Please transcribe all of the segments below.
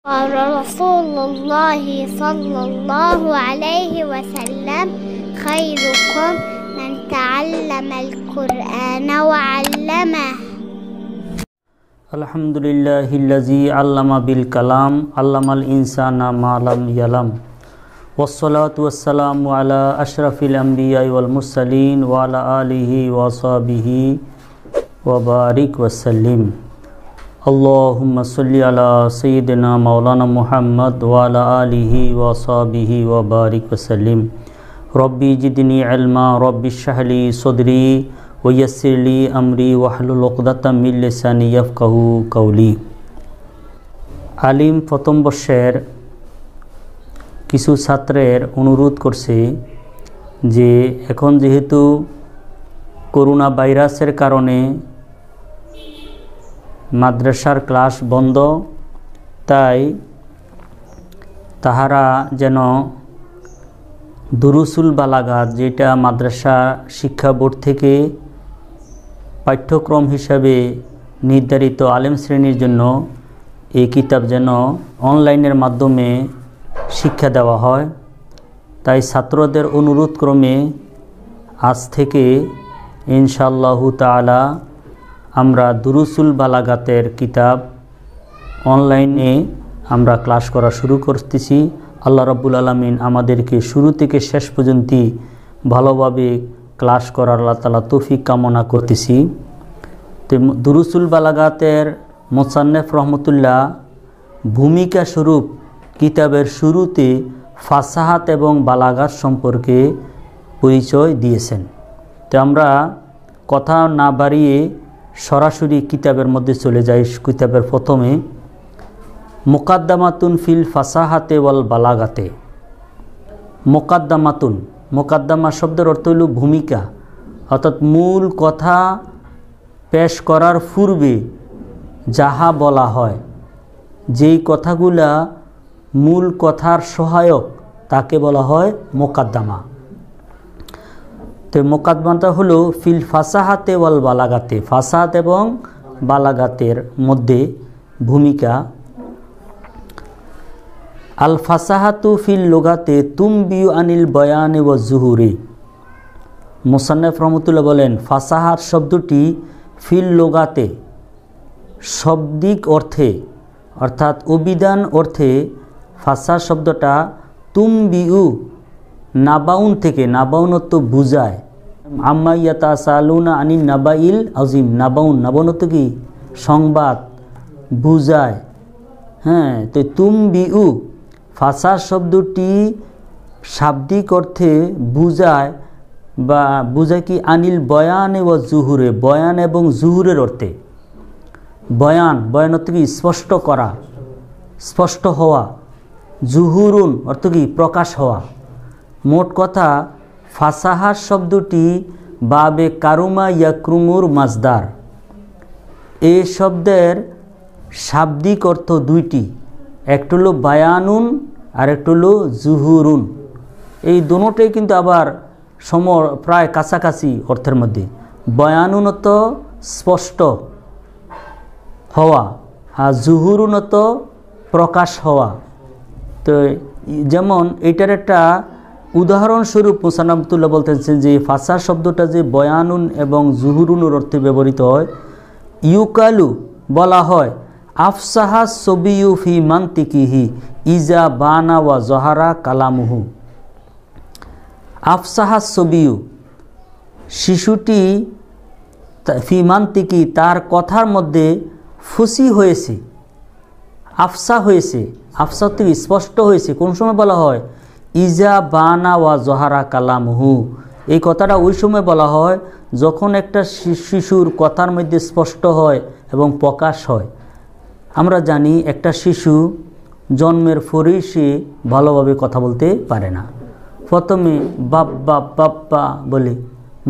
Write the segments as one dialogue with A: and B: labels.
A: قال رسول الله صلى الله عليه وسلم خيركم من تعلم القرآن وعلمه
B: الحمد لله الذي علم بالكلام علم الإنسان ما لم يعلم والصلاة والسلام على أشرف الأنبياء والمرسلين وعلى آله وصحبه وبارك وسلم اللهم صل على سيدنا مولانا محمد وعلى آله وصحبه وبارك وسلم ربي زدني علما ربي اشرح لي صدري ويسر لي أمري واحلل عقدة من লিসানি ইয়াফকাহু কওলি। আলিম প্রথম বর্ষের কিছু ছাত্রের অনুরোধ করছে যে এখন যেহেতু করোনা ভাইরাসের কারণে মাদ্রাসার ক্লাস বন্ধ, তাই তাহারা যেন দুরুসুল বালাগাত, যেটা মাদ্রাসা শিক্ষা বোর্ড থেকে পাঠ্যক্রম হিসাবে নির্ধারিত আলেম শ্রেণীর জন্য এই কিতাব যেন অনলাইনের মাধ্যমে শিক্ষা দেওয়া হয়। তাই ছাত্রদের অনুরোধ ক্রমে আজ থেকে ইনশাআল্লাহু তাআলা আমরা দুরুসুল বালাগাতের কিতাব অনলাইনে আমরা ক্লাস করা শুরু করতেছি। আল্লাহ রাব্বুল আলামিন আমাদেরকে শুরু থেকে শেষ পর্যন্ত ভালোভাবে ক্লাস করার আল্লাহ তাআলা তৌফিক কামনা করতেছি। তো দুরুসুল বালাগাতের মুসান্নিফ রহমতুল্লাহ ভূমিকা স্বরূপ কিতাবের শুরুতে ফাসাহাত এবং বালাগাত সম্পর্কে পরিচয় দিয়েছেন। তো আমরা কথা না বাড়িয়ে সরাসরি কিতাবের মধ্যে চলে যাই। কিতাবের প্রথমে মুকাদ্দামাতুন ফিল ফাসাহাতে ওয়াল বালাগাতে। মুকাদ্দামাতুন, মুকাদ্দামা শব্দের অর্থ হল ভূমিকা, অর্থাৎ মূল কথা পেশ করার পূর্বে যাহা বলা হয়, যেই কথাগুলা মূল কথার সহায়ক তাকে বলা হয় মুকাদ্দামা। তো মুকাদ্দামাটা হলো ফিল ফাসাহাতে ওয়াল বালাগাতে, ফাসাহাত এবং বালাগাতের মধ্যে ভূমিকা। আল ফাসাহাতু ফিল লুগাতে তুমবিউ আনিল বয়ানে ওয়া জুহুরি। মুসান্নিফ রহমতুল্লাহ বলেন ফাসাহাত শব্দটি ফিল লুগাতে শব্দিক অর্থে অর্থাৎ অভিধান অর্থে ফাসাহাত শব্দটা তুমবিউ নাবাউন থেকে, নাবাউনত বুঝায়। আম্মা ইয়াতাসালুনা আনিন নাবাইল আযীম, নাবাউন, নাবাউনত কি সংবাদ বুঝায়। হ্যাঁ, তো তুমবিউ ফাসাহাত শব্দটি শাব্দিক অর্থে বুঝায় বা বুঝায় কি আনিল বয়ানে ও জুহুরে, বয়ান এবং জুহুরের অর্থে। বয়ান, বয়ান অর্থ কি স্পষ্ট করা, স্পষ্ট হওয়া। জুহুরুন অর্থ কি প্রকাশ হওয়া। মোট কথা ফাসাহাত শব্দটি বাবে কারুমা ইয়াক্রুমুর মাজদার। এই শব্দের শাব্দিক অর্থ দুইটি, একটা হলো বায়ানুন আর একটা হলো জুহুরুন। এই দুটোটাই কিন্তু আবার প্রায় কাছাকাছি অর্থের মধ্যে। বয়ানুন অর্থ স্পষ্ট হওয়া আর জুহুরুন অর্থ প্রকাশ হওয়া। তো যেমন এটার একটা উদাহরণস্বরূপ মুসান্নিফুল্লাহ বলতেছেন যে ফাসাহাত শব্দটা যে বয়ানুন এবং জুহুরুনের অর্থে ব্যবহৃত হয়। ইউকালু বলা হয় আফসাহা সবিয়ু ফি মান্তিকিহি ইজা বানা ওয়া জহারা কালামুহু। আফসাহা সবিয়ু, শিশুটি ফি মান্তিকি তার কথার মধ্যে ফুসি হয়েছে, আফসা হয়েছে, আফসা থেকে স্পষ্ট হয়েছে। কোন সময় বলা হয়? ইজা বানা ওয়া জহারা কালামুহু। এই কথাটা ওই সময় বলা হয় যখন একটা শিশুর কথার মধ্যে স্পষ্ট হয় এবং প্রকাশ হয়। আমরা জানি একটা শিশু জন্মের পরেই সে ভালোভাবে কথা বলতে পারে না। প্রথমে বাপ্পা বাপ্পা বলে,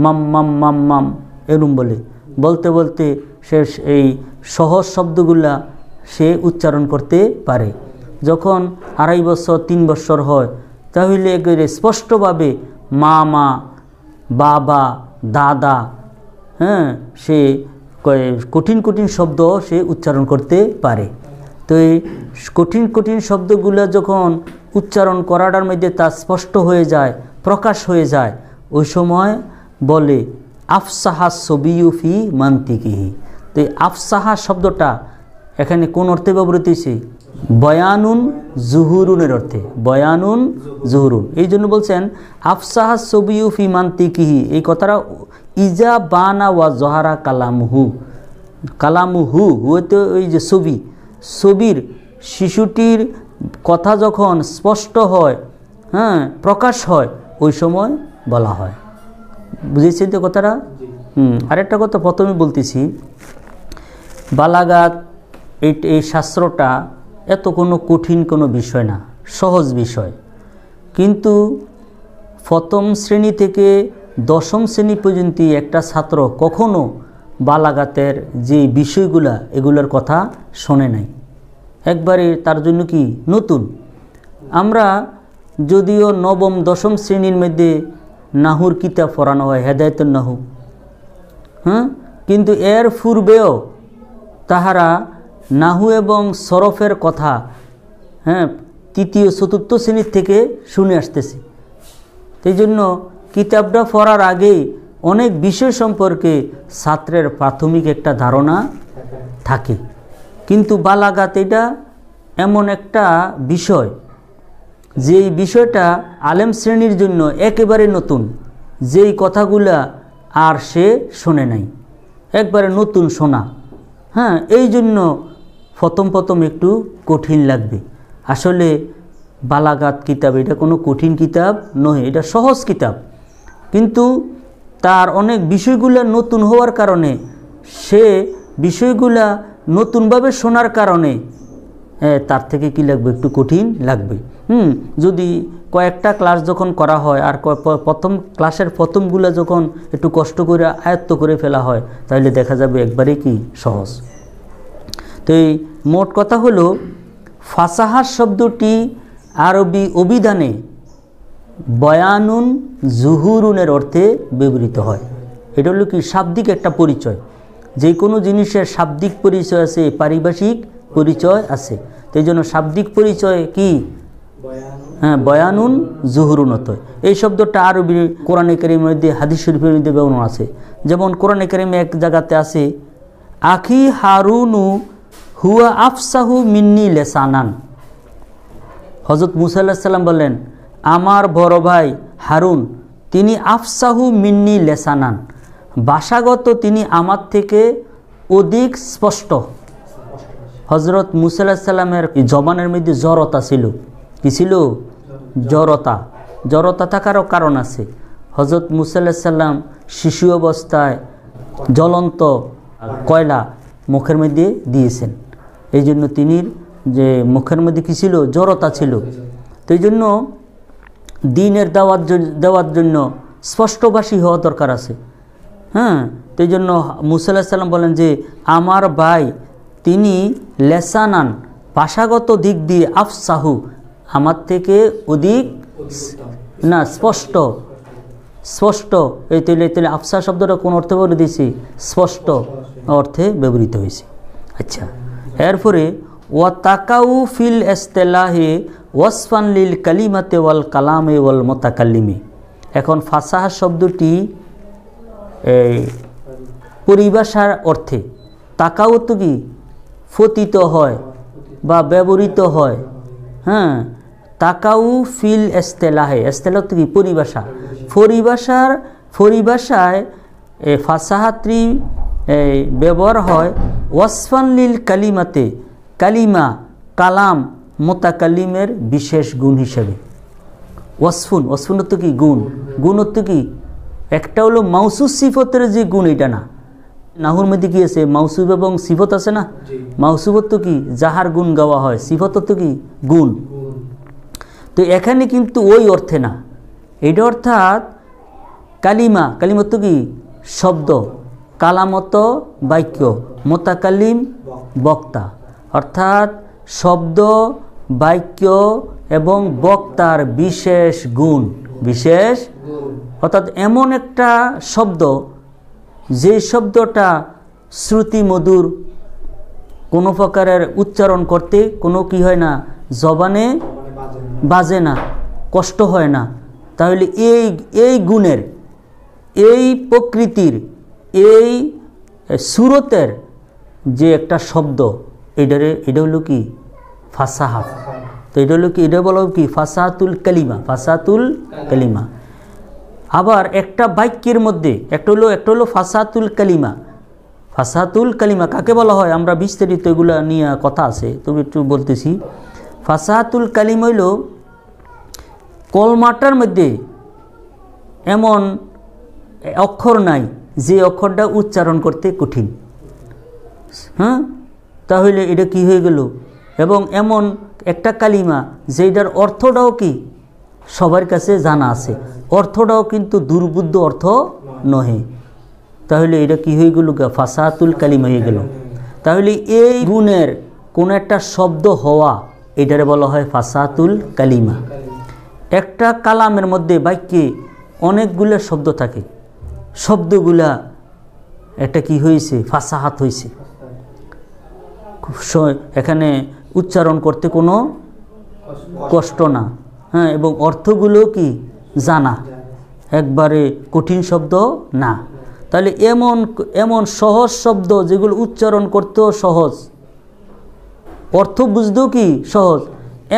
B: মাম মাম মাম মাম এরম বলে, বলতে বলতে সে এই সহজ শব্দগুলা সে উচ্চারণ করতে পারে। যখন 2.5 বছর 3 বছর হয় তাহলে একেবারে স্পষ্টভাবে মা মা, বাবা, দাদা, হ্যাঁ, সে কঠিন কঠিন শব্দ সে উচ্চারণ করতে পারে। তো এই কঠিন কঠিন শব্দগুলো যখন উচ্চারণ করাটার মধ্যে তা স্পষ্ট হয়ে যায়, প্রকাশ হয়ে যায়, ওই সময় বলে আফসাহা সবিয়ু ফি মান্তিকিহি। তো এই আফসাহা শব্দটা এখানে কোন অর্থে ব্যবহৃত হয়েছে? বয়ানুন জুহুরুনের অর্থে, বয়ানুন জুহুরুন। এই জন্য বলছেন আফসাহা সবিয়ু ফি মান্তিকিহি। এই কথাটা ইজা বানা ওয়া জহারা কালামুহু, কালামুহু হইতে ওই যে ছবি, ছবির শিশুটির কথা যখন স্পষ্ট হয়, হ্যাঁ, প্রকাশ হয়, ওই সময় বলা হয়। বুঝেছেন তো কথাটা? আরেকটা কথা প্রথমে বলতেছি, বালাগাত এই শাস্ত্রটা এত কোনো কঠিন কোনো বিষয় না, সহজ বিষয়। কিন্তু প্রথম শ্রেণী থেকে দশম শ্রেণী পর্যন্ত একটা ছাত্র কখনো বালাগাতের যে বিষয়গুলা এগুলোর কথা শোনে নাই, একবারে তার জন্য কি নতুন। আমরা যদিও নবম দশম শ্রেণীর মধ্যে নাহুর কিতাব পড়ানো হয়, হেদায়েতুন নাহু, হ্যাঁ, কিন্তু এর পূর্বেও তাহারা নাহু এবং সরফের কথা, হ্যাঁ, তৃতীয় চতুর্থ শ্রেণীর থেকে শুনে আসতেছি। এই জন্য কিতাবটা পড়ার আগেই অনেক বিষয় সম্পর্কে ছাত্রের প্রাথমিক একটা ধারণা থাকে। কিন্তু বালাগাত এটা এমন একটা বিষয়, যেই বিষয়টা আলেম শ্রেণীর জন্য একেবারে নতুন, যেই কথাগুলা আর সে শোনে নাই, একবারে নতুন শোনা। হ্যাঁ, এই জন্য প্রথম একটু কঠিন লাগবে। আসলে বালাগাত কিতাব এটা কোনো কঠিন কিতাব নয়, এটা সহজ কিতাব। কিন্তু তার অনেক বিষয়গুলো নতুন হওয়ার কারণে, সে বিষয়গুলা নতুনভাবে শোনার কারণে তার থেকে কি লাগবে? একটু কঠিন লাগবে। যদি কয়েকটা ক্লাস যখন করা হয় আর প্রথম ক্লাসের প্রথমগুলো যখন একটু কষ্ট করে আয়ত্ত করে ফেলা হয়, তাহলে দেখা যাবে একবারে কি সহজ। তো এই মোট কথা হলো, ফাসাহা শব্দটি আরবি অভিধানে বয়ানুন জুহুরুনের অর্থে ব্যবহৃত হয়। এটা হলো কি শাব্দিক একটা পরিচয়। যে কোনো জিনিসের শাব্দিক পরিচয় আছে, পারিভাষিক পরিচয় আছে। তো এই জন্য শাব্দিক পরিচয় কি? হ্যাঁ, বয়ানুন জুহুরুনত। এই শব্দটা আরবি কোরআনে কারীমের মধ্যে, হাদিস শরীফের মধ্যে ব্যবহার আছে। যেমন কোরআনে কারীমে এক জায়গাতে আছে, আখি হারুনু হুয়া আফসাহু মিন্নি লেসানান। হযরত মুসা আলাইহিস সালাম বলেন, আমার বড় ভাই হারুন তিনি আফসাহু মিন্নি লেসানান, ভাষাগত তিনি আমার থেকে অধিক স্পষ্ট। হযরত মুসা আলাইহিস সালামের জবানের মধ্যে জড়তা ছিল। কি ছিল? জড়তা। জড়তা থাকারও কারণ আছে। হযরত মুসা আলাইহিস সালাম শিশু অবস্থায় জ্বলন্ত কয়লা মুখের মধ্যে দিয়েছেন। এই জন্য তিনি যে মুখের মধ্যে কি ছিল? জড়তা ছিল। তো এই জন্য দ্বীনের দেওয়ার জন্য স্পষ্টভাষী হওয়া দরকার আছে। হ্যাঁ, তো এই জন্য মুসা আলাইহিস সালাম বলেন যে আমার ভাই তিনি লেসানান, ভাষাগত দিক দিয়ে আফসাহু, আমার থেকে অধিক না স্পষ্ট। স্পষ্ট এই তেলে আফসা শব্দটা কোন অর্থে বলে দিয়েছি? স্পষ্ট অর্থে ব্যবহৃত হয়েছে। আচ্ছা, এরপরে ওয়া তাকাউ ফিল ইসতিলাহি ওয়াসফান লিল কালিমাতে ওয়াল কালামে ওয়াল মুতাকাল্লিমি। এখন ফাসাহা শব্দটি পরিভাষার অর্থে, তাকাউ তো কি ফতিত হয় বা ব্যবহৃত হয়। হ্যাঁ, তাকাউ ফিল ইসতিলাহে, ইসতিলাহ তো কি পরিভাষা। পরিভাষায় ফাসাহাত্রী ব্যবহার হয় ওয়াসফান লিল কালিমাতে, কালিমা কালাম মুতাকাল্লিমের বিশেষ গুণ হিসেবে। ওয়াসফুন, ওয়াসফুন তো কি গুণ। গুণ তো কি? একটা হলো মাউসুফ সিফতের যে গুণ, এটা না। নাহুর মধ্যে কি আছে? মাউসুফ এবং সিফত আছে না? মাউসুফত তো কি যাহার গুণ গাওয়া হয়, সিফত তো কি গুণ। তো এখানে কিন্তু ওই অর্থে না। এটা অর্থাৎ কালিমা, কালিমত কি শব্দ, কালামত বাক্য, মুতাকাল্লিম বক্তা। অর্থাৎ শব্দ, বাক্য এবং বক্তার বিশেষ গুণ। বিশেষ অর্থাৎ এমন একটা শব্দ যে শব্দটা শ্রুতি মধুর, কোনো প্রকারের উচ্চারণ করতে কোনো কি হয় না, জবানে বাজে না, কষ্ট হয় না। তাহলে এই গুণের, এই প্রকৃতির, এই সুরতের যে একটা শব্দ, এটা হলো কি ফাসাহাত। তো এটা হলো কি, এটা বলা কি ফাসাহাতুল কালিমা, ফাসাহাতুল কালিমা। আবার একটা বাক্যের মধ্যে একটা হলো ফাসাহাতুল কালিমা। ফাসাহাতুল কালিমা কাকে বলা হয়, আমরা বিস্তারিত এগুলা নিয়ে কথা আছে, তবে একটু বলতেছি। ফাসাহাতুল কালিমা হইল কলমাটার মধ্যে এমন অক্ষর নাই যে অক্ষরটা উচ্চারণ করতে কঠিন। হ্যাঁ, তাহলে এটা কি হয়ে গেল? এবং এমন একটা কালিমা যেটার অর্থটাও কি সবার কাছে জানা আছে, অর্থটাও কিন্তু দুর্বুদ্ধ অর্থ নহে। তাহলে এটা কি হয়ে গেল? ফাসাহাতুল কালিমা হয়ে গেল। তাহলে এই গুণের কোন একটা শব্দ হওয়া, এটারে বলা হয় ফাসাহাতুল কালিমা। একটা কালামের মধ্যে বাক্যে অনেকগুলো শব্দ থাকে, শব্দগুলা একটা কি হয়েছে, ফাসাহাত হয়েছে, এখানে উচ্চারণ করতে কোনো কষ্ট না। হ্যাঁ, এবং অর্থগুলো কি জানা, একবারে কঠিন শব্দ না। তাহলে এমন সহজ শব্দ যেগুলো উচ্চারণ করতেও সহজ, অর্থ বুঝতেও কি সহজ,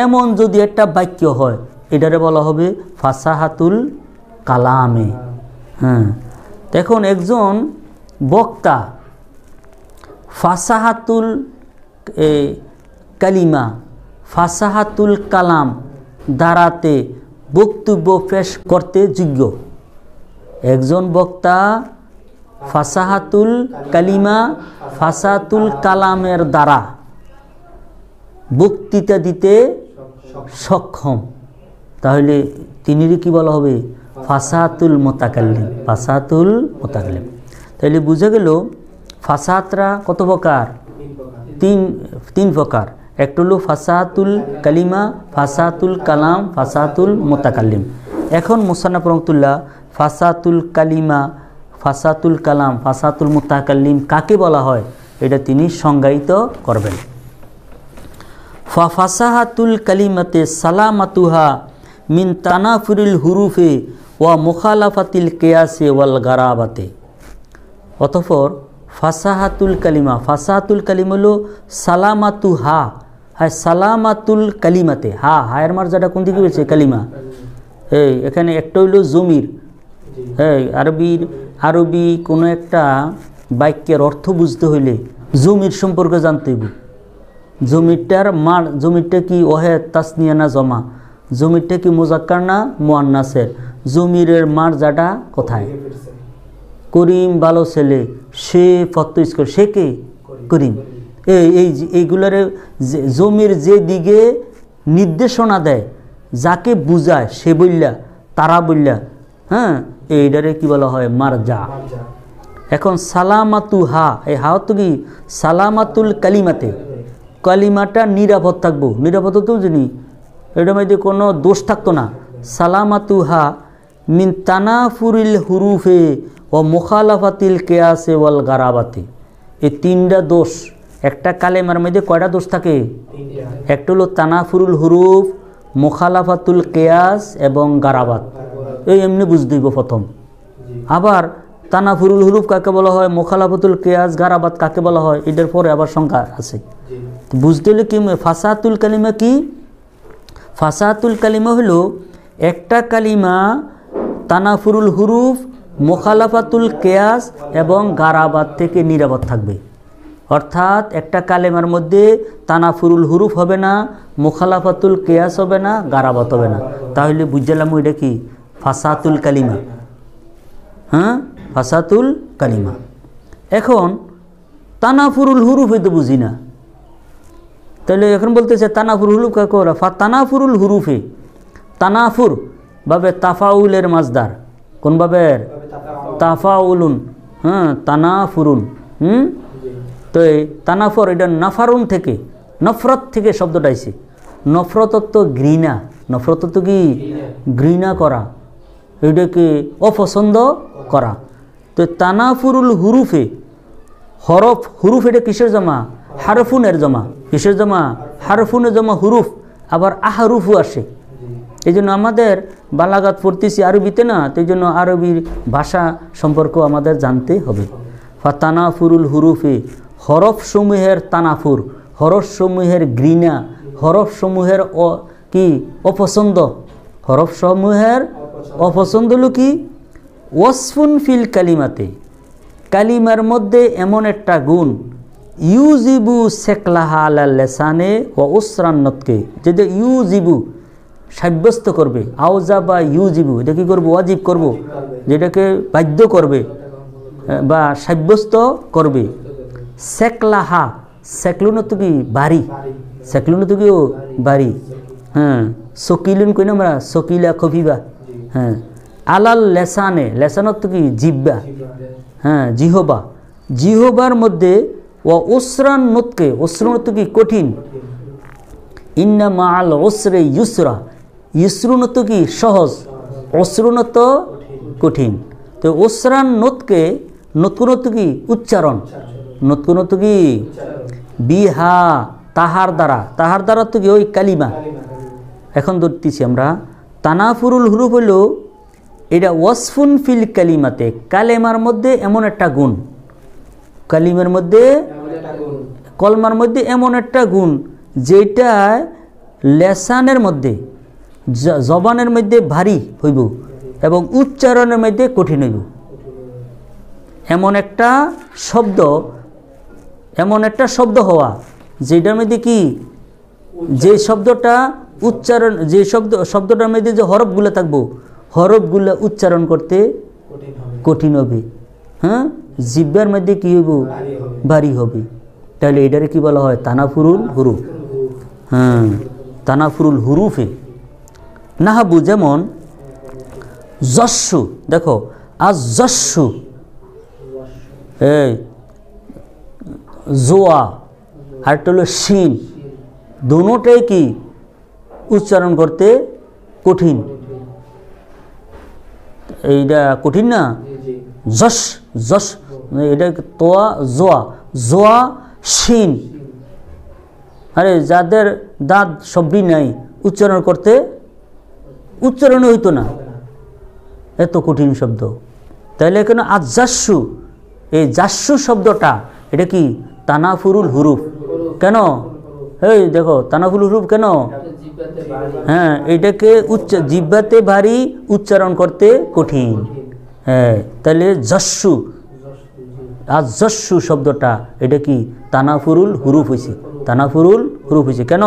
B: এমন যদি একটা বাক্য হয়, এটারে বলা হবে ফাসাহাতুল কালামে। হ্যাঁ, এখন একজন বক্তা ফাসাহাতুল কালিমা, ফাসাহাতুল কালাম দ্বারাতে বক্তব্য পেশ করতে যোগ্য। একজন বক্তা ফাসাহাতুল কালিমা, ফাসাহাতুল কালামের দ্বারা বক্তৃতা দিতে সক্ষম, তাহলে তিনিরই কি বলা হবে? ফাসাহাতুল মুতাকাল্লিম, ফাসাহাতুল মুতাকাল্লিম। তাহলে বুঝে গেল ফাসাহাতরা কত প্রকার? তিন প্রকার। একটা হলো ফাসাহাতুল কালিমা, ফাসাহাতুল কালাম, ফাসাহাতুল মুতাকাল্লিম। এখন মুসান্নাফ রহমাতুল্লাহ ফাসাহাতুল কালিমা, ফাসাহাতুল কালাম, ফাসাহাতুল মুতাকাল্লিম কাকে বলা হয় এটা তিনি সংজ্ঞায়িত করবেন। ফাসাহাতুল কালিমাতে সালামাতুহা মিন তানাফুরিল হুরুফে ওয়া মুখালাফাতিল কিয়াসে ওয়াল গারাবাতে। অতঃপর ফাসাহাতুল কালিমা, ফাসাহাতুল কালিমা হলো সালামাতুহা, হ্যাঁ সালামাতুল কালিমাতে, হায়ের মার্জাটা কোন দিকে হয়েছে? কালিমা। এখানে একটা হইলো জমির। হ্যাঁ, আরবি কোনো একটা বাক্যের অর্থ বুঝতে হইলে জমির সম্পর্কে জানতে হইব। জমিরটা কি ওয়াহেদ তাসনিয়া না জমা, জমিরটা কি মুজাক্কার না মুআন্নাসের, জমিরের মার্জাটা কোথায়? করিম ভালো ছেলে, সে ফতোইস করে, সে কে? করিম। এইগুলারে জমির যে দিকে নির্দেশনা দেয়, যাকে বুঝায় সে বললা, তারা বললা, হ্যাঁ, এইটারে কি বলা হয়? মারজা। এখন সালামাতু হা, এই হা তো কি সালামাতুল কালিমাতে, কালিমাটা নিরাপদ থাকবো, নিরাপদ তো জানি, এটার মধ্যে কোনো দোষ থাকতো না। সালামাতু হা মিন তানাফুরিল হুরুফে ও মুখালাফাতিল কিয়াসে ওয়াল গারাবাতে। এই তিনটা দোষ একটা কালেমার মধ্যে কয়টা দোষ থাকে? একটা হলো তানাফুরুল হুরুফ, মুখালাফাতুল কিয়াস এবং গারাবাত। এই এমনি বুঝতে হইব প্রথম। আবার তানাফুরুল হুরুফ কাকে বলা হয়, মুখালাফাতুল কিয়াস, গারাবাত কাকে বলা হয়, এটার পরে আবার সংখ্যা আছে। বুঝতে হলে কি ফাসাহাতুল কালিমা কি? ফাসাহাতুল কালিমা হলো একটা কালিমা তানাফুরুল হুরুফ, মুখালাফাতুল কিয়াস এবং গারাবাত থেকে নিরাপদ থাকবে। অর্থাৎ একটা কালেমার মধ্যে তানাফুরুল হুরুফ হবে না, মুখালাফাতুল কিয়াস হবে না, গারাবাত হবে না। তাহলে বুঝলাম এটা কি? ফাসাহাতুল কালিমা। হ্যাঁ, ফাসাহাতুল কালিমা। এখন তানাফুরুল হুরুফ হয়তো বুঝি না, তাহলে এখন বলতেছে তানাফুরুল হুরুফ কাকে বলা? তানাফুরুল হুরুফে, তানাফুর ভাবে তাফাউলের মাজদার, কোন ভাবের? তাফাউলুন। হ্যাঁ, তানাফুরুন। তো এই তানাফর এটা নাফারুন থেকে, নফরত থেকে শব্দটা আইছে। নফরত তো ঘৃণা, নফরত তো কি? ঘৃণা করা, এটাকে অপছন্দ করা। তো তানাফুরুল হুরুফে, হরফ হুরুফ এটা কিসের জমা? হারফুনের জমা। কিসের জমা? হারফুনের জমা হুরুফ, আবার আহরুফও আসে। এই জন্য আমাদের বালাগাত পড়তেছি আরবিতে না, তো এই জন্য আরবির ভাষা সম্পর্ক আমাদের জানতে হবে। ফাতানাফুরুল হুরুফে, হরফ সমূহের তানাফুর, হরফ সমূহের ঘৃণা, হরফ সমূহের কি অপছন্দ, হরফ সমূহের অপছন্দ হলো কি? ওয়াসফুন ফিল কালিমাতে, কালিমার মধ্যে এমন একটা গুণ, ইউজিবু সেকলাহা আলা লেসানে ও উসরান্নতকে, যেটা ইউজিবু সাব্যস্ত করবে, আওজা বা ইউজিবু, এটা কি করবো? ওয়াজিব করব, যেটাকে বাধ্য করবে বা সাব্যস্ত করবে। সেকলাহা, সেকলুনত কি? বাড়ি, সেকলুনত কি? ও বাড়ি। হ্যাঁ, সকিলুন কই না আমরা, সকিলা খফিবা। হ্যাঁ, আলাল লেসানে, লেসানত কি? জিব্বা। হ্যাঁ, জিহবা, জিহবার মধ্যে ও উসরান নতকে, উসরানত কি? কঠিন। ইন্না মাআল উসরে ইউসরা, ইউসরুনত কি? সহজ, উসরুনত কঠিন। তো উসরান নতকে, নতকুনত কি? উচ্চারণ, নতকুনত কি? বিহা, তাহার দ্বারা, তাহার দ্বারা তো কি? ওই কালিমা। এখন ধরতেছি আমরা তানাফুরুল হুরুফ হইল এটা ওয়াসফুন ফিল কালিমাতে, কালেমার মধ্যে এমন একটা গুণ, কালিমার মধ্যে, কলমার মধ্যে এমন একটা গুণ যেটা লেসানের মধ্যে, জবানের মধ্যে ভারী হইব এবং উচ্চারণের মধ্যে কঠিন হইব। এমন একটা শব্দ, এমন একটা শব্দ হওয়া যেটার মধ্যে কি? যে শব্দটা উচ্চারণ, যে শব্দটার মধ্যে যে হরফগুলো থাকবো, হরফগুলো উচ্চারণ করতে কঠিন হবে। হ্যাঁ, জিহ্বার মধ্যে কি হইব? ভারী হবে। তাহলে এটারে কি বলা হয়? তানাফুরুল হুরুফ। হ্যাঁ, তানাফুরুল হুরুফে নাহাবু, যেমন যস্সু, দেখো আজ যস্সু, এই জোয়া আর একটা হলো শিন, দুটোটাই কি? উচ্চারণ করতে কঠিন। এইটা কঠিন না? যশ, যশ, এটা তোয়া, জোয়া, জোয়া শিন। আরে যাদের দাঁত সবই নাই, উচ্চারণ করতে উচ্চারণ হইতো না, এত কঠিন শব্দ। তাইলে এখানে আজাসু, এই জাসু শব্দটা এটা কি? তানাফুরুল হুরুফ। কেন? এই দেখো তানাফুরুল হুরুফ কেন? হ্যাঁ, এটাকে জিহ্বাতে ভারী, উচ্চারণ করতে কঠিন। হ্যাঁ, তাহলে জাসু, আজাসু শব্দটা এটা কি? তানাফুরুল হুরুফ হয়েছে, তানাফুরুল হুরুফ হয়েছে। কেন?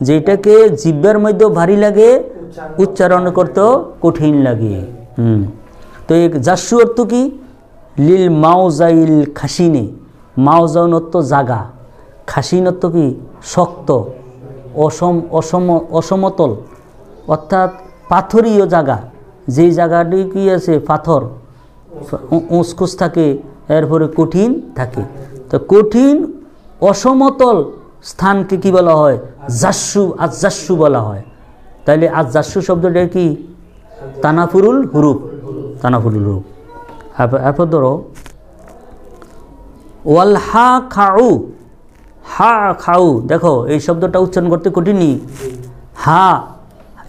B: যেটাকে জিহ্বার মধ্যে ভারী লাগে, উচ্চারণ করতে কঠিন লাগে। তো এই জাসু অর্থ কি? লিল মাউজাইল খাসিনে, মাউজাউন অর্থ জাগা, খাসিন অর্থ কি? শক্ত, অসমতল, অর্থাৎ পাথরীয় জায়গা, যেই জায়গাটি কি আছে? পাথর, উঁচকুচ থাকে, এরপরে কঠিন থাকে। তো কঠিন অসমতল স্থানকে কি বলা হয়? জাসু, আজাসু বলা হয়। তাইলে আজাসু শব্দটা কি? তানাফুরুল হুরুফ, তানাফুরুল হুরুফ। এরপর ধরো ওয়াল হা খাউ, হা খাউ, দেখো এই শব্দটা উচ্চারণ করতে কঠিনই। হা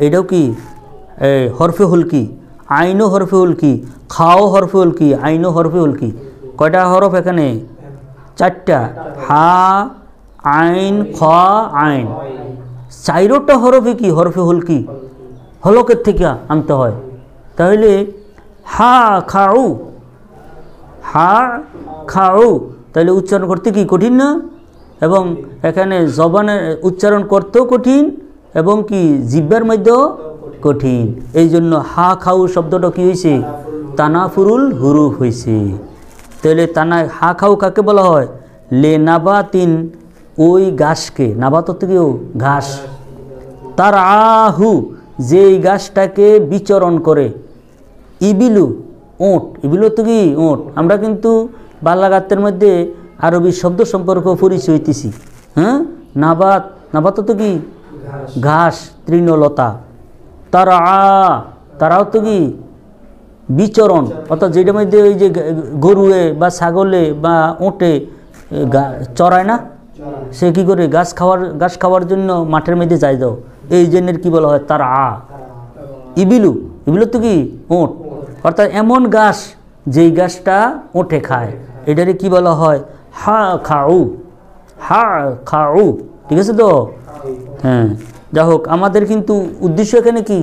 B: এটাও কি? হরফে হুলকি, আইনও হরফে হুলকি, খাও হরফে হুলকি, আইনও হরফে হুলকি। কয়টা হরফ এখানে? চারটা। হা, আইন, খ, আইন, চাইরোটা হরফে কি? হরফে হুলকি, হলকের থেকে আনতে হয়। তাহলে হা খাউ, হা খাউ, তাহলে উচ্চারণ করতে কি? কঠিন না? এবং এখানে জবানের উচ্চারণ করতেও কঠিন এবং কি জিহ্বার মধ্যেও কঠিন। এই জন্য হা খাউ শব্দটা কি হয়েছে? তানাফুরুল হুরুফ হয়েছে। তাহলে হা খাউ কাকে বলা হয়? লে নাবাতিন, ওই গাছকে, নাবাত থেকে ঘাস, তার আহু, যেই গাছটাকে বিচরণ করে, ইবিলু, ওট, ইবিলু তো কি? ওট। আমরা কিন্তু বালাগাতের মধ্যে আরবি শব্দ সম্পর্ক পরিচয় হইতেছি। হ্যাঁ, নাবাত, নাবাত তো কি? ঘাস, তৃণলতা। তারা, তারাও তো কি? বিচরণ, অর্থাৎ যেটার মধ্যে ওই যে গরুয়ে বা ছাগলে বা ওটে চড়ায় না, সে কি করে ঘাস খাওয়ার জন্য মাঠের মধ্যে যায় যাও, এই জন্যের কি বলা হয় তার ইবিলু। ইবিলু তো কি ওঁট, অর্থাৎ এমন ঘাস যেই ঘাসটা ওঁটে খায়, এটারে কি বলা হয় হা খাউ, হা খাউ। ঠিক আছে তো? হ্যাঁ, যাই হোক, আমাদের কিন্তু উদ্দেশ্য এখানে কি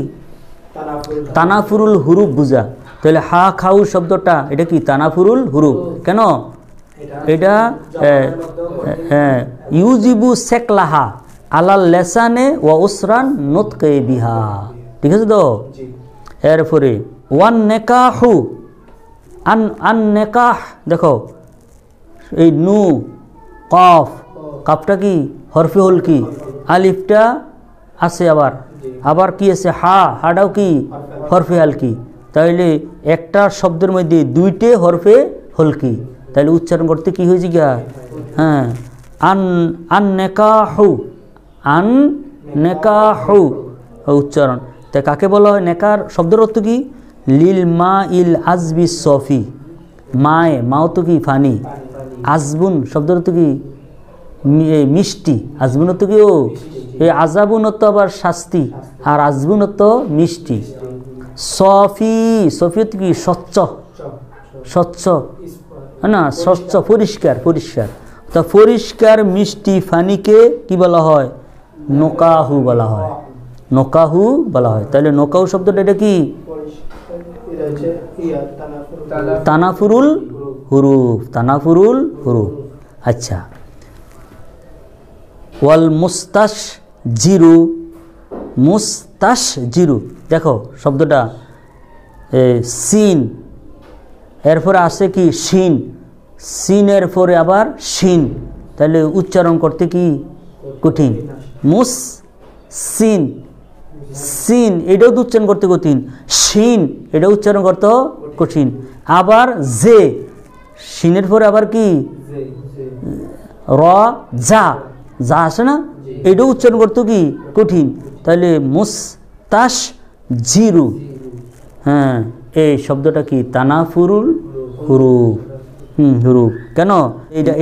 B: তানাফুরুল হুরুফ বুঝা। তাহলে হা খাউ শব্দটা এটা কি তানাফুরুল হুরুফ। কেন? এটা ইউজিবু সেকলাহা আলাল লেসানে ওয়া উসরান নতকে বিহা। ঠিক আছে তো? এরপরে ওয়ান নেকাহু, আন নেকাহ, দেখো এই নু কফ, কাফটা কি হরফে হল কি, আলিফটা আছে, আবার কি আছে হাটাও কি হরফে হালকি। তাইলে একটা শব্দের মধ্যে দুইটে হরফে হলকি, তাহলে উচ্চারণ করতে কি হয়েছে গিয়া? হ্যাঁ, আন নেকাহু, আন নেকাহু উচ্চারণ। তাই কাকে বলা হয় নেকার শব্দের অর্থ কি? লিল মা ইল আজবি সফি, মায়ে, মাও তো কি ফানি, আজবুন শব্দের অর্থ কি মিষ্টি, আজবুন তো কি ও এই আজাবুন তো আবার শাস্তি, আর আজবুন তো মিষ্টি। সফি, সফি তো কি স্বচ্ছ, স্বচ্ছ না, স্বচ্ছ পরিষ্কার, পরিষ্কার। তা পরিষ্কার মিষ্টি ফানিকে কি বলা হয়? নোকাহু বলা হয়, নোকাহু বলা হয়। তাহলে নোকাহু শব্দটা এটা কি তানাফুরুল হুরুফ, তানাফুরুল হুরুফ। আচ্ছা, ওয়াল মুস্তাশ জিরু, মুস্তাশ জিরু, দেখো শব্দটা সিন, এরপরে আসে কি শিন, সিনের পরে আবার শিন, তাহলে উচ্চারণ করতে কি কঠিন। মুস সিন, সিন এটাও উচ্চারণ করতে কঠিন, শিন এটা উচ্চারণ করতে কঠিন। আবার জে, শিনের পরে আবার কি র, যা, যা আসে না, এটাও উচ্চারণ করতে কি কঠিন। তাহলে মুস্তাশ জিরু, হ্যাঁ, এই শব্দটা কি তানাফুরুল হুরুফ। হুরুফ কেন?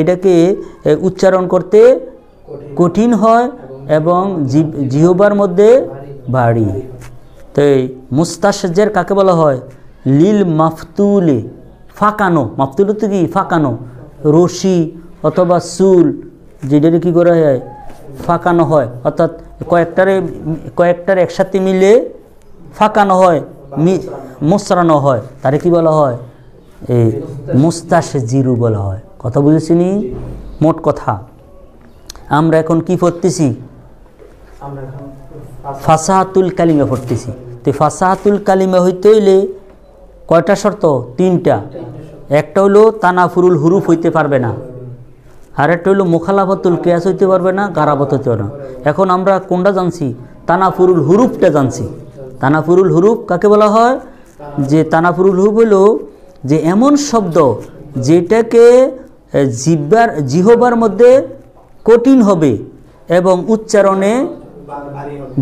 B: এটাকে উচ্চারণ করতে কঠিন হয় এবং জিহ্বার মধ্যে ভারী। তো এই মুস্তাশজের কাকে বলা হয়? লিল মাফতুলে, ফাঁকানো, মাফতুল তো কি ফাঁকানো, রশি অথবা চুল যেটা কি করা হয় ফাঁকানো হয়, অর্থাৎ কয়েকটার একসাথে মিলে ফাঁকানো হয়, মোচড়ানো হয়, তারে কি বলা হয়? এই মুস্তাশে জিরু বলা হয়। কথা বুঝেছি নি? মোট কথা আমরা এখন কি পড়তেছি? ফাসাহাতুল কালিমা পড়তেছি। তো ফাসাহাতুল কালিমা হইতে হইলে কয়টা শর্ত? তিনটা। একটা হলো তানাফুরুল হুরুফ হইতে পারবে না, আর একটা হলো মুখালাফাতুল কিয়াস হইতে পারবে না, গারাবত হইতে পারবে না। এখন আমরা কোনটা জানছি? তানাফুরুল হুরুফটা জানছি। তানাফুরুল হুরুফ কাকে বলা হয়? যে তানাফুরুল হুরুফ হলো যে এমন শব্দ যেটাকে জিহ্বার মধ্যে কঠিন হবে এবং উচ্চারণে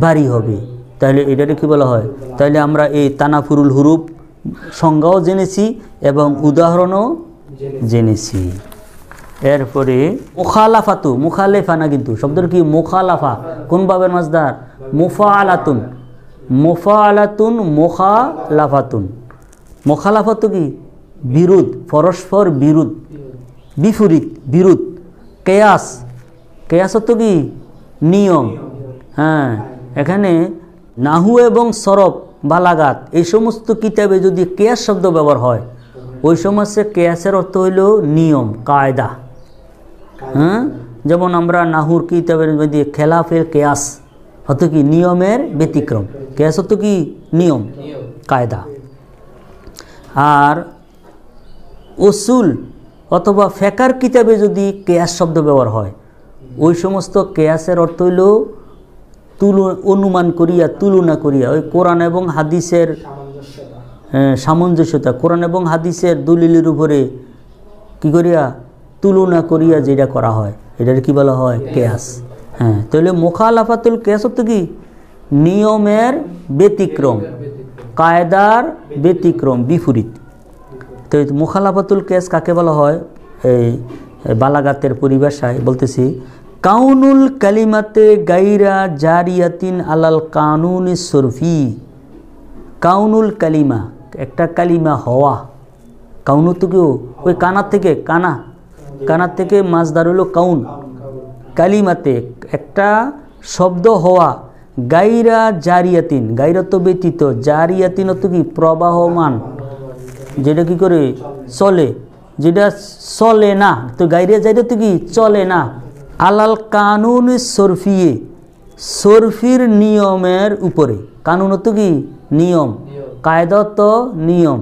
B: ভারী হবে, তাহলে এটাকে কি বলা হয়? তাহলে আমরা এই তানাফুরুল হুরুফ সংজ্ঞাও জেনেছি এবং উদাহরণও জেনেছি। এরপরে মুখালাফাতু, মুখালেফা না কিন্তু শব্দটা কি মুখালাফা, কোন বাবের মাসদার? মুফাআলাতুন, মুফাআলাতুন মুখালাফাতুন। মুখালাফাতু কি বিরোধ, পরস্পর বিরোধ, বিপরীত, বিরোধ। কেয়াস, কেয়াস তো কি নিয়ম। হ্যাঁ, এখানে নাহু এবং সরফ, বালাগাত এই সমস্ত কিতাবে যদি কেয়াস শব্দ ব্যবহার হয়, ওই সমস্ত কেয়াসের অর্থ হইল নিয়ম, কায়দা। হ্যাঁ, যেমন আমরা নাহুর কিতাবের মধ্যে খেলাফের কেয়াস হতো কি নিয়মের ব্যতিক্রম, কেয়াস হতো কি নিয়ম, কায়দা। আর উসুল অথবা ফেকার কিতাবে যদি কেয়াস শব্দ ব্যবহার হয়, ওই সমস্ত কেয়াসের অর্থ হইল অনুমান করিয়া, তুলনা করিয়া, ওই কোরআন এবং হাদিসের সামঞ্জস্যতা, কোরআন এবং হাদিসের দলিলের উপরে কি করিয়া তুলনা করিয়া যেটা করা হয়, এটার কি বলা হয়? কেয়াস। হ্যাঁ, তাহলে মুখালাফাতুল কেয়াস হতো কি নিয়মের ব্যতিক্রম, কায়দার ব্যতিক্রম, বিপরীত। তো মুখালাফাতুল কেয়াস কাকে বলা হয়? এই বালাগাতের পরিভাষায় বলতেছি, কাউনুল কালিমাতে গাইরা জারিয়াতিন আলাল কানুন সরফি। কাউনুল কালিমা, একটা কালিমা হওয়া। কাউনু তো কেউ ওই কানার থেকে, কানার থেকে মাছদার হলো কাউন। কালিমাতে একটা শব্দ হওয়া, গাইরা জারিয়াতিন, গাইরা তো ব্যতীত, জারিয়াতিন তো কি প্রবাহমান, যেটা কি করে চলে, যেটা চলে না, তো গাইরা জারিয়া তো কি চলে না। আলাল কানুন সরফিয়ে, সরফির নিয়মের উপরে। কানুন তো কি নিয়ম, কায়দা তো নিয়ম,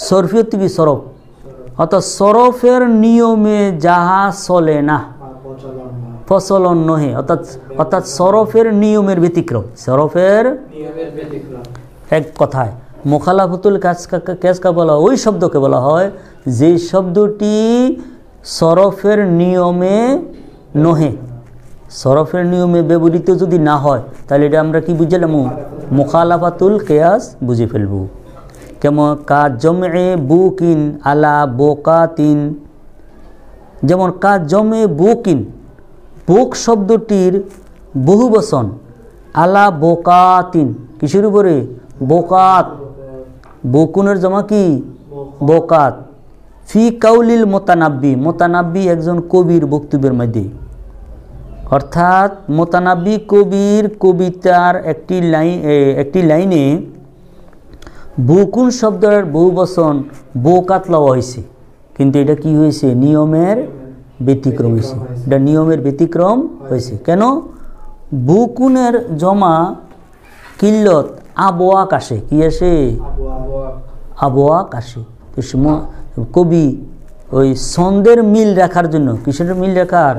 B: সরফিও তো কি সরফ, অর্থাৎ সরফের নিয়মে যাহা চলে না, প্রচলন নহে, অর্থাৎ সরফের নিয়মের ব্যতিক্রম, সরফের এক কথায় মুখালাফতুল কেসকা বলা ওই শব্দকে বলা হয় যে শব্দটি সরফের নিয়মে নহে, সরফের নিয়মে ব্যবহৃত যদি না হয় তাহলে এটা আমরা কি বুঝলাম, মুখালাফাতুল কেয়াস বুঝে ফেলব। কেমন কা জমে বুকিন আলা বোকাতিন, যেমন কা জমে বুকিন, বুক শব্দটির বহুবচন, আলা বোকাতিন কিসের উপরে, বোকাত, বকুনের জমা কি বোকাত। ফি কাউলিল মোতানাব্বি, মোতানাব্বি একজন কবির বক্তব্যের মধ্যে, অর্থাৎ মোতানাব্বি কবির কবিতার একটি লাইনে বকুন শব্দের বহুবচন বোকাত লওয়া হয়েছে, কিন্তু এটা কি হয়েছে, নিয়মের ব্যতিক্রম হয়েছে, এটা নিয়মের ব্যতিক্রম হয়েছে। কেন, বকুনের জমা কিল্লত আবওয়াক আসে, কি আসে, আবওয়াক আসে। কবি ওই ছন্দের মিল রাখার জন্য, কিসের মিল রাখার,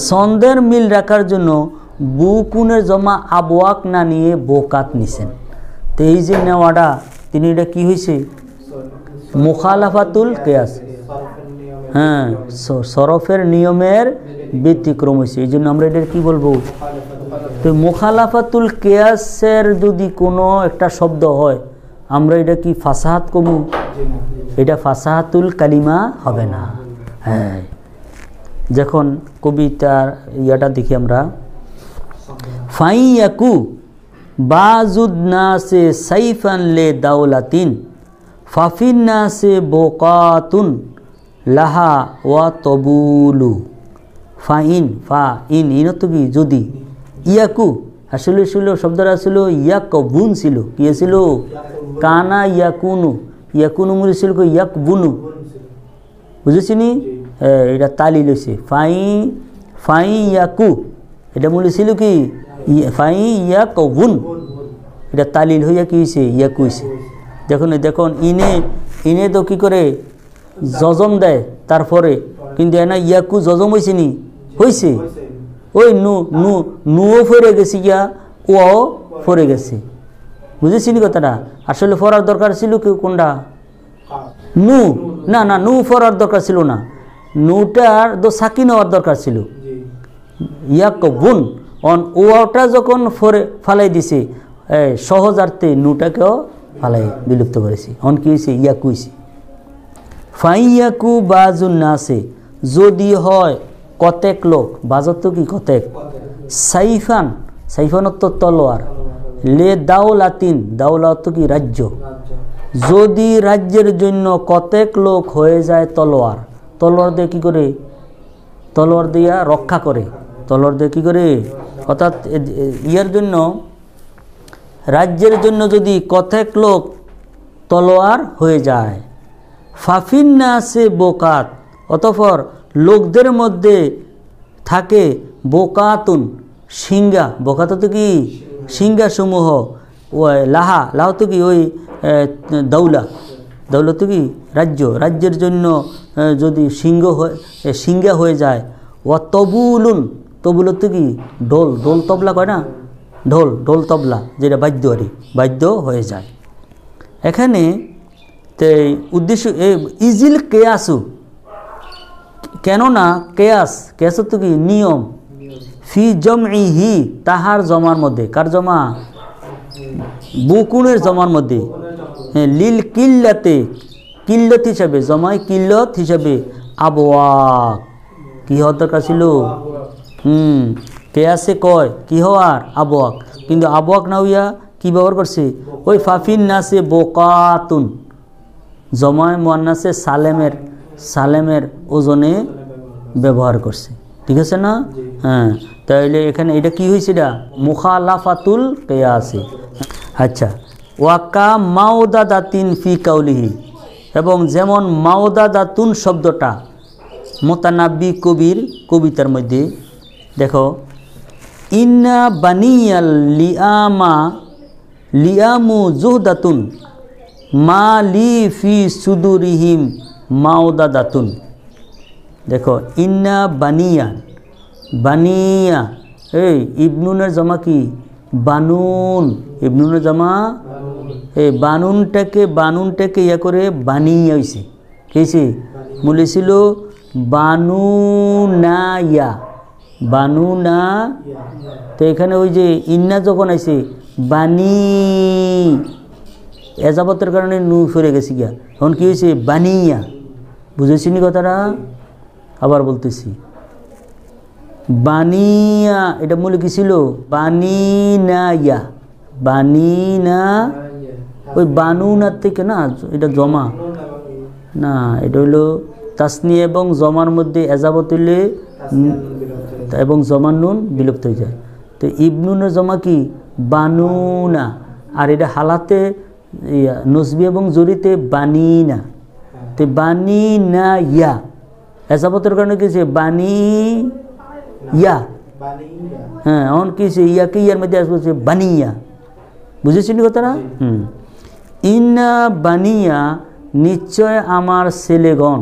B: ছন্দের মিল রাখার জন্য বুকুনের জমা আবওয়াক না নিয়ে বোকাত নিছেন। তো এই যে নেওয়াটা, তিনি এটা কি হয়েছে, মুখালাফাতুল কেয়াস, হ্যাঁ সরফের নিয়মের ব্যতিক্রম হয়েছে, এই জন্য আমরা এটা কি বলবো। তো মুখালাফাতুল কেয়াসের যদি কোনো একটা শব্দ হয় আমরা এটা কি ফাসাহাত কমু, এটা ফাসাহাতুল কালিমা হবে না। হ্যাঁ, যখন কবিতার ইয়াটা দেখি আমরা, ফাইয়াকু বাজুদনাসে সাইফান লে দাওলাতিন ফাফিন্নাসে বোকাতুন লাহা ওয়া তবুলু। ফাইন, ফা ইন, ইন তো কি যদি, ইয়াকু আসলে ছিল শব্দটা ছিল ইয়াকবুন ছিল, কি ছিল কানা ইয়াকুনু, ইয়াকুনু মুড়ি ছিল ইয়াকবুনু, বুঝেছিনি, এটা তালি লইছে, ফাই ইয়াকু, এটা মূল্য ছিল কি ফাই ইয়াকবুন, এটা তালিল হইয়া কি হয়েছে, ইয়াকু হয়েছে। দেখুন ইনে তো কি করে জজম দেয় তারপরে, কিন্তু এনা ইয়াকু জজম হয়েছে নি, হয়েছে, ওই নুও ফরে গেছি গিয়া ও ফরে গেছে, বুঝেছিনি কথাটা। আসলে ফরার দরকার ছিল কি কোনটা, নু না, নু ফরার দরকার ছিল না, নুটার তো সাকিন হওয়ার দরকার ছিল। ইয়াকবুন অন ওটা যখন ফরে ফালাই দিছে, সহজার্থে নুটাকেও ফালাই বিলুপ্ত করেছে, অন কি হয়েছে, ইয়াকু হয়েছে। ফাইয়াকু বাজুন নাসে, যদি হয় কতেক লোক, বাজত তো কি কতেক, সাইফান, সাইফানত তো তলোয়ার, লে দাওলাতিন, দাওলাত তো কি রাজ্য, যদি রাজ্যের জন্য কতেক লোক হয়ে যায় তলোয়ার, তলোয়ার দিয়ে কি করে, তলোয়ার দিয়া রক্ষা করে, তলোয়ার দিয়ে কি করে, অর্থাৎ ইয়ার জন্য, রাজ্যের জন্য যদি কতেক লোক তলোয়ার হয়ে যায়, ফাফিন্নাসে বোকাত, অতঃপর লোকদের মধ্যে থাকে বোকাতুন সিংহা, বোকাত তো কি সিংহা সমূহ, ওই লাহা তো কি ওই দৌলা তো কি রাজ্য, রাজ্যের জন্য যদি সিংহা হয়ে যায়, ও তবুলুন, তবুল তো কি ঢোল তবলা কয় না, ঢোল তবলা যেটা বাদ্য আর বাদ্য হয়ে যায়। এখানে তে উদ্দেশ্য ইজিল কেয়াসু, কেননা কেয়াস তো কি নিয়ম, ফি জমইহি তাহার জমার মধ্যে, কার জমা, বুকুনের জমার মধ্যে, লিল কিল্লাতে, কিল্লত হিসাবে, জমায় কিল্লত হিসাবে, আবওয়াক কি হওয়ার দরকার ছিল, কেয়াসে কয় কি হওয়ার আবওয়াক, কিন্তু আবওয়াক না হইয়া কি ব্যবহার করছে ওই ফাফিন নাসে বোকাতুন জমায় মুয়ান্নাসে সালেমের ওজনে ব্যবহার করছে, ঠিক আছে না? হ্যাঁ, তাইলে এখানে এটা কি হয়েছে, এটা মুখালাফাতুল কিয়াসি। আচ্ছা, ওয়াকা মাউদাদাতিন ফি কাউলিহি, এবং যেমন মাউদাদাতুন শব্দটা মুতানাব্বি কবির কবিতার মধ্যে দেখো, ইন্না বানিয়াল লিয়ামু জুহদাতুন মা লি ফি সুদুরিহিম মাউদাদাতুন। দেখো ইন্না বানিয়া এই ইবনুনের জমা কি বানুন, ইবনুনের জমা এই বানুনটাকে ইয়া করে বানিয়া হয়েছে, কি হয়েছে মূলে ছিল বানুনা, তো এখানে ওই যে ইন্না যখন আইছে বানি এজাবতের কারণে নু সরে গেছি গিয়া, এখন কি হয়েছে বানিয়া, বুঝেছি নি কথাটা? আবার বলতেছি, বানিয়া এটা মূলে কি ছিল বানিনা, ওই বানুনার থেকে না, এটা জমা না, এটা হইলো তাসনি এবং জমার মধ্যে এজাবত হইলে এবং জমার নুন বিলুপ্ত হয়ে যায়। তো ইবনুনের জমা কি বানুনা, আর এটা হালাতে নসবি এবং জরিতে বানিনা, তো বানিনা ইয়া এজাবতের কারণে কি বানি ইয়া, হ্যাঁ এখন কি ইয়াকে ইয়ার মধ্যে আসবে বানিয়া, বুঝেছিনি কথাটা? ইন্না বানিয়া নিশ্চয় আমার ছেলেগণ,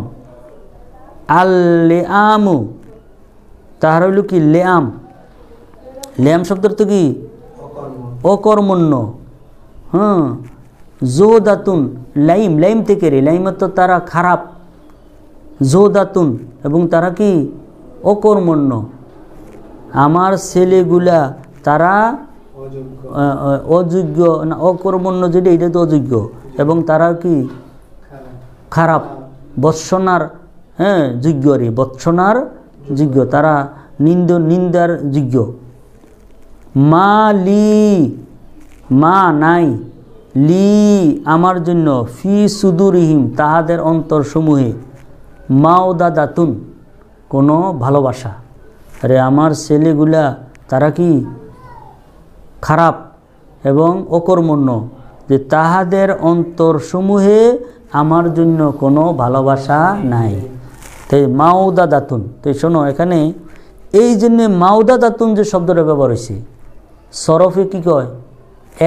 B: আল লেআমু তাহার হইল কি লেআম শব্দের তো কি অকর্মণ্য, হ্যাঁ জোদাতুন লাইম থেকে রে, লাইমত তো তারা খারাপ, জোদাতুন এবং তারা কি অকর্মণ্য, আমার ছেলেগুলা তারা অযোগ্য না, অকর্মণ্য যেটা এটা তো অযোগ্য, এবং তারা কি খারাপ বৎসনার, হ্যাঁ যোগ্য রে, বৎসনার যোগ্য, তারা নিন্দার যোগ্য। মা নাই লি আমার জন্য ফি সুদুরিহিম তাহাদের অন্তরসমূহে মাওদাদাতুন কোনো ভালোবাসা, আরে আমার ছেলেগুলা তারা কি খারাপ এবং অকর্মণ্য, যে তাহাদের অন্তরসমূহে আমার জন্য কোনো ভালোবাসা নাই, তাই মাওদাদাতুন। তো শোনো এখানে এই জন্যে মাওদাদাতুন যে শব্দটা ব্যবহার হয়েছে, সরফে কি কয়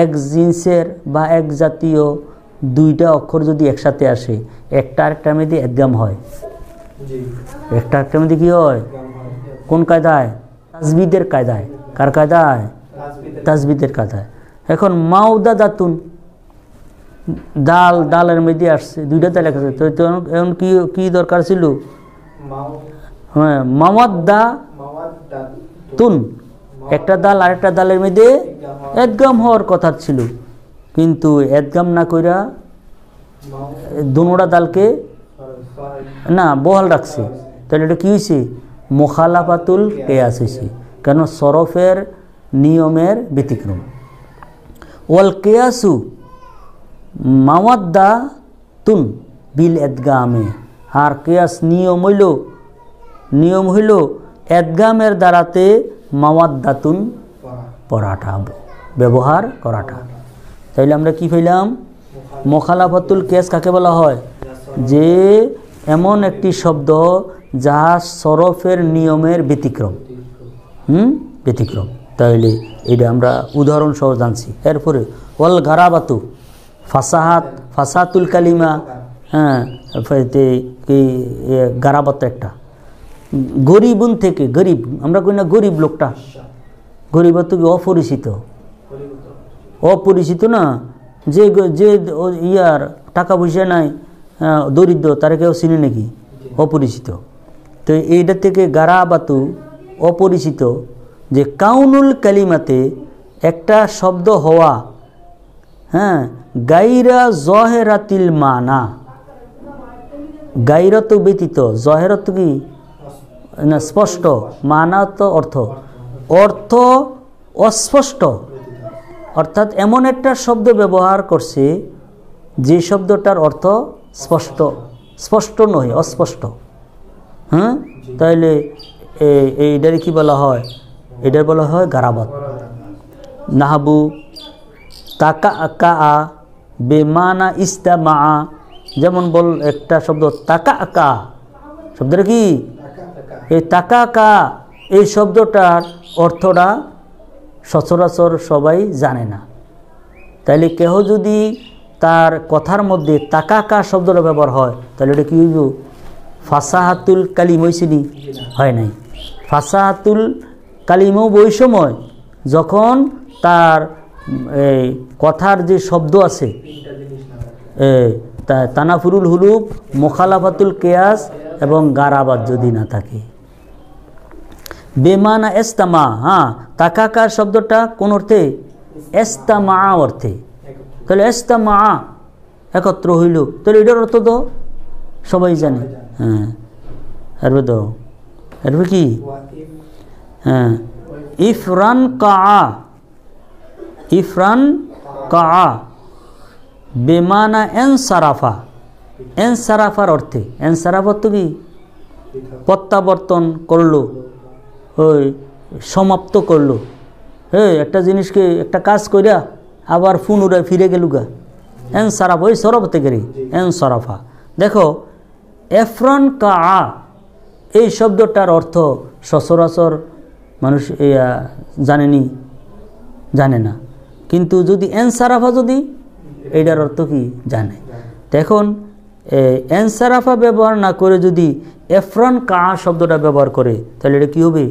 B: এক জিন্সের বা এক জাতীয় দুইটা অক্ষর যদি একসাথে আসে, একটা আরেকটার মধ্যে একদম হয়, একটা আরেকটার মধ্যে কি হয়, কোন কায়দায়? তাজবিদের কায়দায়। কার কায়দায়? তাজবিদের কায়দায়। এখন মাওদাদাতুন ডালের মধ্যে আসছে, দুইটা তাল লেখা আছে, তো এখন কি দরকার ছিল? হ্যাঁ মাওয়াদ্দাতুন, একটা ডাল আরেকটা ডালের মধ্যে একদম হওয়ার কথা ছিল, কিন্তু একদম না কইরা দুনোটা ডালকে না বহাল রাখছে, তাহলে এটা কি হয়েছে? মুখালাফাতুল কিয়াস হয়েছে, কেন সরফের নিয়মের ব্যতিক্রম। ওয়াল কিয়াসু মাওয়াদ্দাতুন বিল এদগামে, আর কিয়াস নিয়ম হইল এদগামের দ্বারাতে মাওয়াদ্দাতুন পড়াটা ব্যবহার করাটা। তাইলে আমরা কি পেলাম? মুখালাফাতুল কিয়াস কাকে বলা হয়? যে এমন একটি শব্দ যাহা সরফের নিয়মের ব্যতিক্রম, ব্যতিক্রম। তাইলে এটা আমরা উদাহরণ সহ জানছি। এরপরে ওয়াল গারাবাতু ফাসাহাতুল কালিমা, হ্যাঁ গারাবাত একটা গরিবুন থেকে, গরিব আমরা কই না গরিব লোকটা, গরিব তো অপরিচিত না, যে ইয়ার টাকা পয়সা নাই, দরিদ্র, তারা কেউ চিনে নাকি? অপরিচিত। তো এইটা থেকে গারাবাতু অপরিচিত, যে কাউনুল কালিমাতে একটা শব্দ হওয়া, হ্যাঁ গাইরা জহেরাতিল মানা, গাইরত ব্যতীত, জহেরত কি না স্পষ্ট, মানা তো অর্থ, অর্থ অস্পষ্ট, অর্থাৎ এমন একটা শব্দ ব্যবহার করছে যে শব্দটার অর্থ স্পষ্ট, স্পষ্ট নয়, অস্পষ্ট। হ্যাঁ, তাইলে এইটারে কি বলা হয়? এটার বলা হয় গারাবাত। নাহাবু তাকা আকা আ বেমানা ইস্তামা, যেমন বল একটা শব্দ তাকা আকা, শব্দটা কি? এই তাকা আকা এই শব্দটার অর্থটা সচরাচর সবাই জানে না। তাইলে কেহ যদি তার কথার মধ্যে তাকা আকা শব্দটা ব্যবহার হয় তাহলে এটা কি হইব? ফাসাহাতুল কালিম হয়েছিনি? হয় নাই। ফাসাহাতুল কালিমও ওই সময় যখন তার এই কথার যে শব্দ আছে, তানাফুরুল হুলুফ, মোখালাফাতুল কেয়াস এবং গারাবাত যদি না থাকে। বেমানা এস্তামা, হ্যাঁ, তাকাকার শব্দটা কোন অর্থে? এস্তামা অর্থে। তাহলে এস্তামা একত্র হইল, তাহলে এটার অর্থ তো সবাই জানে। হ্যাঁ, এরবে তো এরবে কি? হ্যাঁ, ইফরান কা, ইফরান কা বেমানা এনসারাফা, এনসারাফার অর্থে। এনসারাফা তো কি? প্রত্যাবর্তন করলো, ওই সমাপ্ত করলো। হ্যাঁ, একটা জিনিসকে একটা কাজ কইরা আবার পুনরায় ফিরে গেলুগা, এনসারাফা, ওই সরফ থেকে এনসারাফা। দেখো এফরান কা এই শব্দটার অর্থ সচরাচর মানুষ জানেনি, জানে না, কিন্তু যদি এনসারাফা যদি এইটার অর্থ কি জানে। এখন এনসারাফা ব্যবহার না করে যদি এফরান কা শব্দটা ব্যবহার করে তাহলে এটা কি হবে?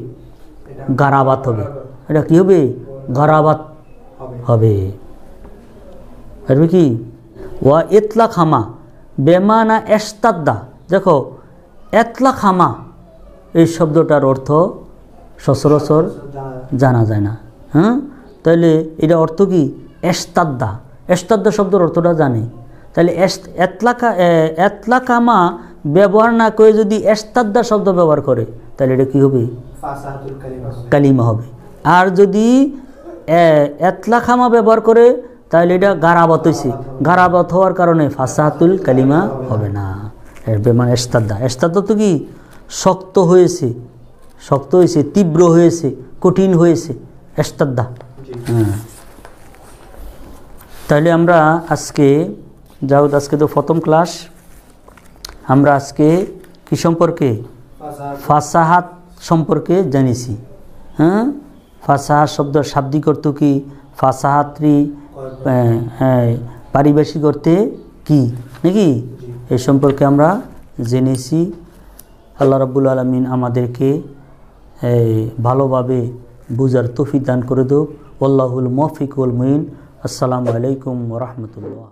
B: গারাবাত হবে। এটা কি হবে? গারাবাত হবে। হবে কি? ওয়া ইতলা খামা বেমানা এস্তাদ্দা। দেখো এতলা খামা এই শব্দটার অর্থ সচরাচর জানা যায় না। হ্যাঁ, তাহলে এটা অর্থ কি? এস্তাদ্দা। এস্তাদ্দা শব্দের অর্থটা জানে। তাহলে এতলা কামা ব্যবহার না করে যদি এস্তাদ্দা শব্দ ব্যবহার করে তাহলে এটা কি হবে? কালিমা হবে। আর যদি এতলা খামা ব্যবহার করে তাহলে এটা গারাবাত হয়েছে। গারাবাত হওয়ার কারণে ফাসাহাতুল কালিমা হবে না। বেমান এস্তাদ্দা, এস্তাদ্দা তো কি? শক্ত হয়েছে, শক্ত হয়েছে, তীব্র হয়েছে, কঠিন হয়েছে, এস্তাদ্দা। হ্যাঁ, তাহলে আমরা আজকে যাও, আজকে তো প্রথম ক্লাস, আমরা আজকে কি সম্পর্কে? ফাসাহাত সম্পর্কে জেনেছি। হ্যাঁ, ফাসাহাত শব্দ শাব্দিক অর্থ কি? ফাসাহাত্রী পারিভাষিক অর্থে কি, নাকি এই সম্পর্কে আমরা জেনেছি। আল্লাহ রাব্বুল আলামিন আমাদেরকে ভালোভাবে বুঝার তৌফিক দান করে দেব। আল্লাহুল মুওয়াফিক ওয়াল মুইন। আসসালামু আলাইকুম ওয়া রাহমাতুল্লাহ।